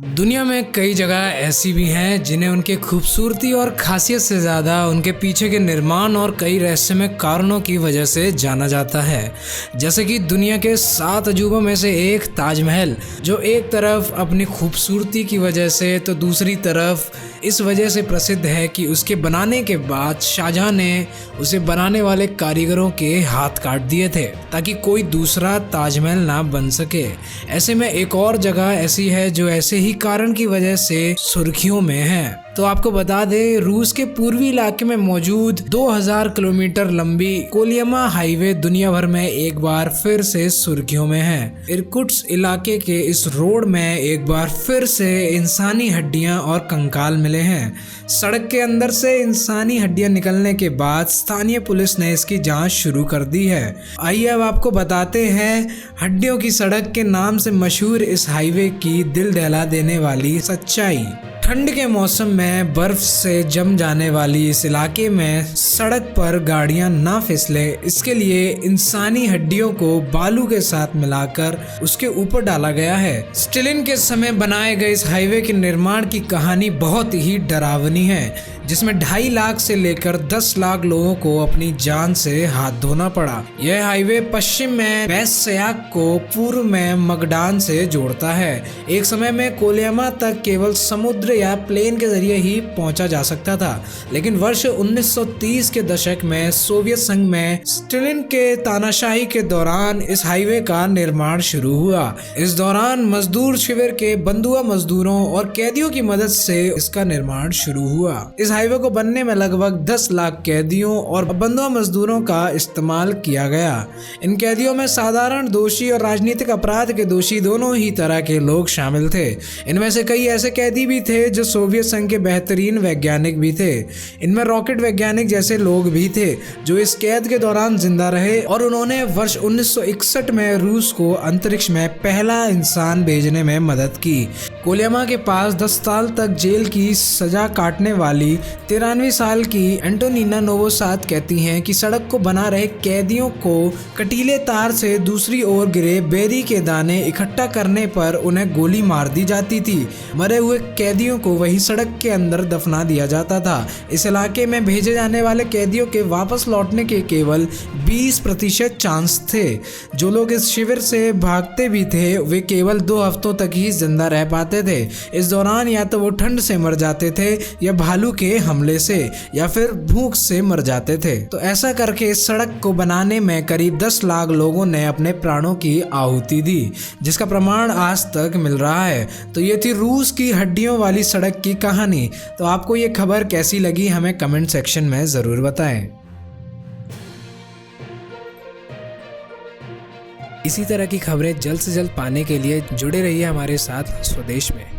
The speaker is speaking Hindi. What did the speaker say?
दुनिया में कई जगह ऐसी भी हैं जिन्हें उनके खूबसूरती और खासियत से ज़्यादा उनके पीछे के निर्माण और कई रहस्यमय कारणों की वजह से जाना जाता है। जैसे कि दुनिया के 7 अजूबों में से एक ताजमहल, जो एक तरफ अपनी खूबसूरती की वजह से तो दूसरी तरफ इस वजह से प्रसिद्ध है कि उसके बनाने के बाद शाहजहां ने उसे बनाने वाले कारीगरों के हाथ काट दिए थे ताकि कोई दूसरा ताजमहल ना बन सके। ऐसे में एक और जगह ऐसी है जो ऐसे ही कारण की वजह से सुर्खियों में है। तो आपको बता दें, रूस के पूर्वी इलाके में मौजूद 2000 किलोमीटर लंबी कोलियमा हाईवे दुनिया भर में एक बार फिर से सुर्खियों में है। इरकुट्स्क इलाके के इस रोड में एक बार फिर से इंसानी हड्डियां और कंकाल मिले हैं। सड़क के अंदर से इंसानी हड्डियां निकलने के बाद स्थानीय पुलिस ने इसकी जांच शुरू कर दी है। आइए अब आपको बताते हैं हड्डियों की सड़क के नाम से मशहूर इस हाईवे की दिल दहला देने वाली सच्चाई। ठंड के मौसम में बर्फ से जम जाने वाली इस इलाके में सड़क पर गाड़ियां ना फिसले, इसके लिए इंसानी हड्डियों को बालू के साथ मिलाकर उसके ऊपर डाला गया है। स्टालिन के समय बनाए गए इस हाईवे के निर्माण की कहानी बहुत ही डरावनी है, जिसमें 2.5 लाख से लेकर 10 लाख लोगों को अपनी जान से हाथ धोना पड़ा। यह हाईवे पश्चिम में बैसयाक को पूर्व में मगडान से जोड़ता है। एक समय में कोलियमा तक केवल समुद्र या प्लेन के जरिए ही पहुंचा जा सकता था, लेकिन वर्ष 1930 के दशक में सोवियत संघ में स्टालिन के तानाशाही के दौरान इस हाईवे का निर्माण शुरू हुआ। इस दौरान मजदूर शिविर के बंधुआ मजदूरों और कैदियों की मदद से इसका निर्माण शुरू हुआ। इस हाईवे को बनने में लगभग 10 लाख कैदियों और बंधुआ मजदूरों का इस्तेमाल किया गया। इन कैदियों में साधारण दोषी और राजनीतिक अपराध के दोषी दोनों ही तरह के लोग शामिल थे। इनमें से कई ऐसे कैदी भी थे जो सोवियत संघ के बेहतरीन वैज्ञानिक भी थे। इनमें रॉकेट वैज्ञानिक जैसे लोग भी थे जो इस कैद के दौरान जिंदा रहे और उन्होंने वर्ष 1961 में रूस को अंतरिक्ष में पहला इंसान भेजने में मदद की। कोलियमा के पास 10 साल तक जेल की सजा काटने वाली 93 साल की एंटोनिना नोवोसाद कहती हैं कि सड़क को बना रहे कैदियों को कटीले तार से दूसरी ओर गिरे बेरी के दाने इकट्ठा करने पर उन्हें गोली मार दी जाती थी। मरे हुए कैदियों को वही सड़क के अंदर दफना दिया जाता था। इस इलाके में भेजे जाने वाले कैदियों के वापस लौटने के केवल 20% चांस थे। जो लोग इस शिविर से भागते भी थे वे केवल 2 हफ्तों तक ही जिंदा रह पाते थे। इस दौरान या तो वो ठंड से मर जाते थे या भालू के हमले से या फिर भूख से मर जाते थे। तो ऐसा करके इस सड़क को बनाने में करीब 10 लाख लोगों ने अपने प्राणों की आहुति दी, जिसका प्रमाण आज तक मिल रहा है। तो ये थी रूस की हड्डियों वाली सड़क की कहानी। तो आपको ये खबर कैसी लगी हमें कमेंट सेक्शन में जरूर बताएं। इसी तरह की खबरें जल्द से जल्द पाने के लिए जुड़े रहिए हमारे साथ स्वदेश में।